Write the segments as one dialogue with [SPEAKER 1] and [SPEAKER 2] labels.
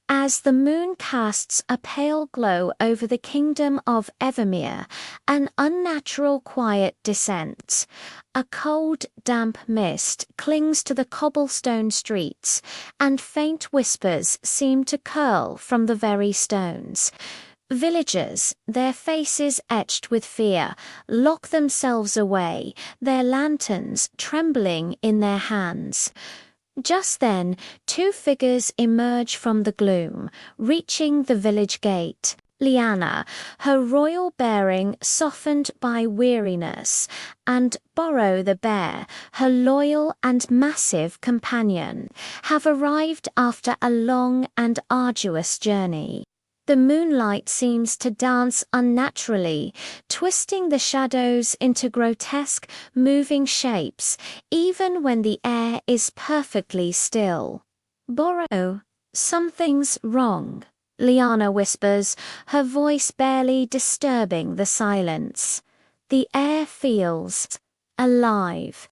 [SPEAKER 1] As the moon casts a pale glow over the kingdom of Evermere, an unnatural quiet descends. A cold, damp mist clings to the cobblestone streets, and faint whispers seem to curl from the very stones. Villagers, their faces etched with fear, lock themselves away, their lanterns trembling in their hands. Just then, two figures emerge from the gloom, reaching the village gate. Lyanna, her royal bearing softened by weariness, and Borrow the bear, her loyal and massive companion, have arrived after a long and arduous journey. The moonlight seems to dance unnaturally, twisting the shadows into grotesque, moving shapes, even when the air is perfectly still. Borrow, something's wrong, Lyanna whispers, her voice barely disturbing the silence. The air feels alive.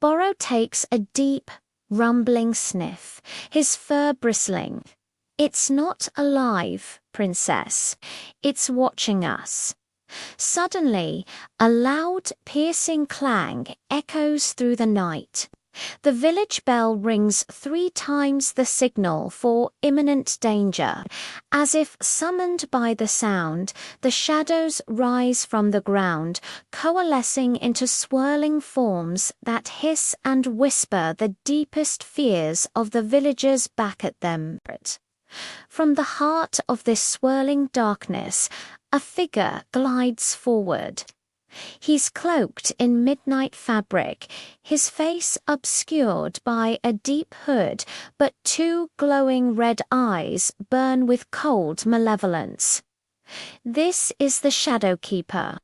[SPEAKER 1] Borrow takes a deep, rumbling sniff, his fur bristling. It's not alive, Princess. It's watching us. Suddenly, a loud, piercing clang echoes through the night. The village bell rings 3 times the signal for imminent danger. As if summoned by the sound, the shadows rise from the ground, coalescing into swirling forms that hiss and whisper the deepest fears of the villagers back at them. From the heart of this swirling darkness, a figure glides forward. He's cloaked in midnight fabric, his face obscured by a deep hood, but 2 glowing red eyes burn with cold malevolence. This is the Shadowkeeper.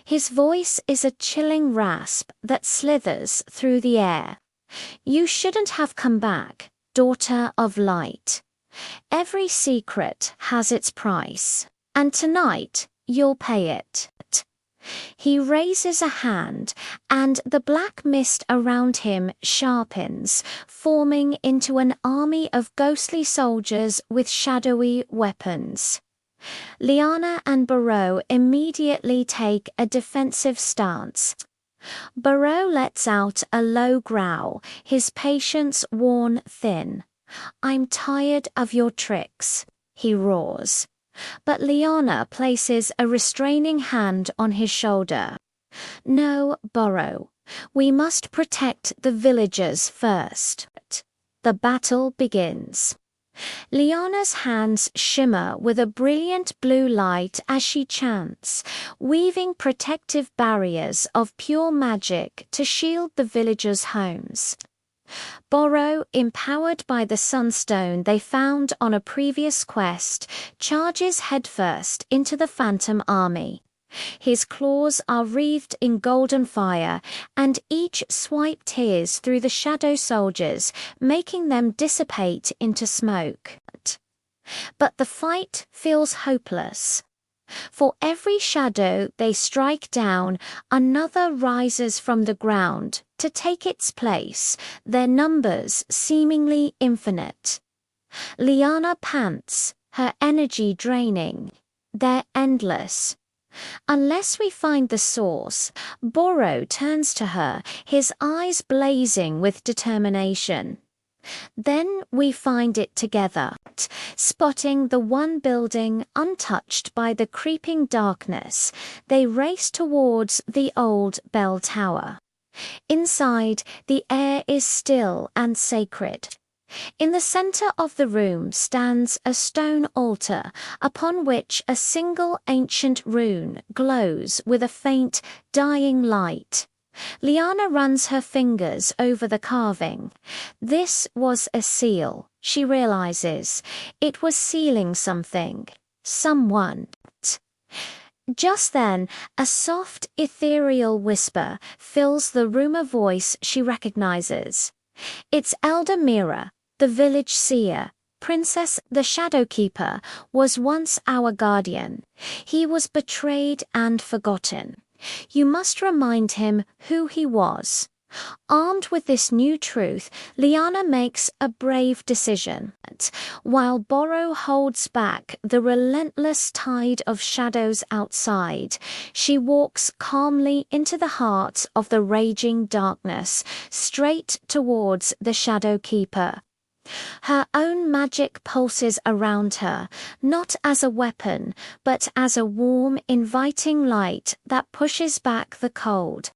[SPEAKER 1] His voice is a chilling rasp that slithers through the air. You shouldn't have come back, daughter of light. Every secret has its price, and tonight you'll pay it. He raises a hand, and the black mist around him sharpens, forming into an army of ghostly soldiers with shadowy weapons. Lyanna and Borrow immediately take a defensive stance. Borrow lets out a low growl, his patience worn thin. I'm tired of your tricks, he roars. But Lyanna places a restraining hand on his shoulder. No, Borrow. We must protect the villagers first. The battle begins. Lyanna's hands shimmer with a brilliant blue light as she chants, weaving protective barriers of pure magic to shield the villagers' homes. Borrow, empowered by the sunstone they found on a previous quest, charges headfirst into the phantom army. His claws are wreathed in golden fire, and each swipe tears through the shadow soldiers, making them dissipate into smoke. But the fight feels hopeless. For every shadow they strike down, another rises from the ground to take its place, their numbers seemingly infinite. Lyanna pants, her energy draining. They're endless. Unless we find the source, Borrow turns to her, his eyes blazing with determination. Then we find it together, spotting the one building untouched by the creeping darkness. They race towards the old bell tower. Inside, the air is still and sacred. In the center of the room stands a stone altar, upon which a single ancient rune glows with a faint, dying light. Lyanna runs her fingers over the carving. This was a seal, she realizes. It was sealing something. Someone. Just then, a soft, ethereal whisper fills the room, a voice she recognizes. It's Elder Mira, the village seer. Princess the Shadowkeeper was once our guardian. He was betrayed and forgotten. You must remind him who he was. Armed with this new truth, Lyanna makes a brave decision. While Borrow holds back the relentless tide of shadows outside, she walks calmly into the heart of the raging darkness, straight towards the Shadow Keeper. Her own magic pulses around her, not as a weapon, but as a warm, inviting light that pushes back the cold.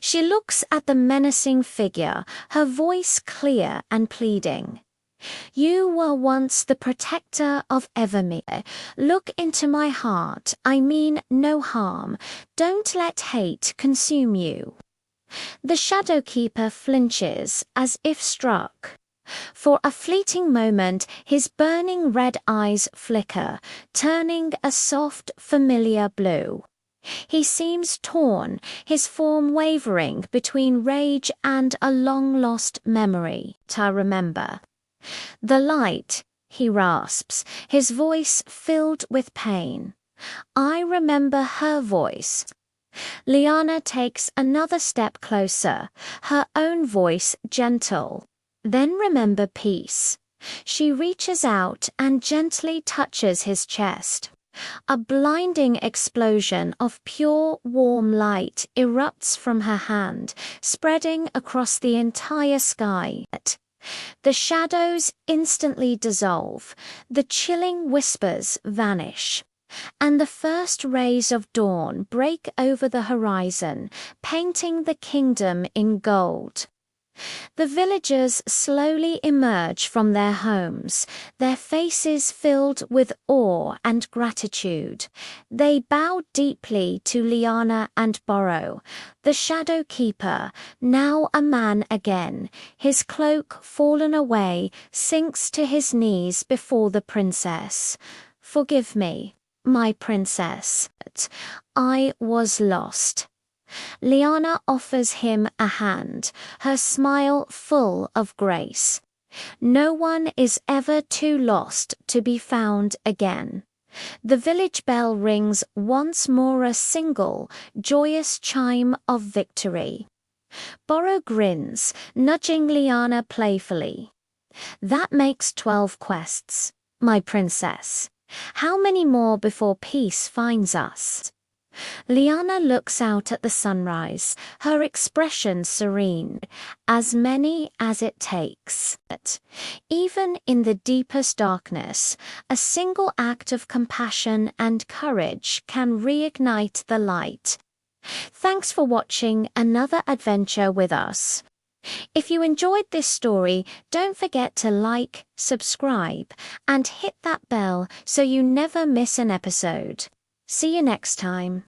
[SPEAKER 1] She looks at the menacing figure, her voice clear and pleading. "You were once the protector of Evermere. Look into my heart, I mean no harm. Don't let hate consume you." The Shadow Keeper flinches, as if struck. For a fleeting moment, his burning red eyes flicker, turning a soft, familiar blue. He seems torn, his form wavering between rage and a long-lost memory to remember. "The light," he rasps, his voice filled with pain. "I remember her voice." Lyanna takes another step closer, her own voice gentle. "Then remember peace." She reaches out and gently touches his chest. A blinding explosion of pure, warm light erupts from her hand, spreading across the entire sky. The shadows instantly dissolve, the chilling whispers vanish, and the first rays of dawn break over the horizon, painting the kingdom in gold. The villagers slowly emerge from their homes, their faces filled with awe and gratitude. They bow deeply to Lyanna and Borrow. The Shadow Keeper, now a man again, his cloak fallen away, sinks to his knees before the princess. "Forgive me, my princess. I was lost." Lyanna offers him a hand, her smile full of grace. No one is ever too lost to be found again. The village bell rings once more, a single, joyous chime of victory. Borrow grins, nudging Lyanna playfully. "That makes 12 quests, my princess. How many more before peace finds us?" Lyanna looks out at the sunrise, her expression serene. "As many as it takes." Even in the deepest darkness, a single act of compassion and courage can reignite the light. Thanks for watching another adventure with us. If you enjoyed this story, don't forget to like, subscribe, and hit that bell so you never miss an episode. See you next time.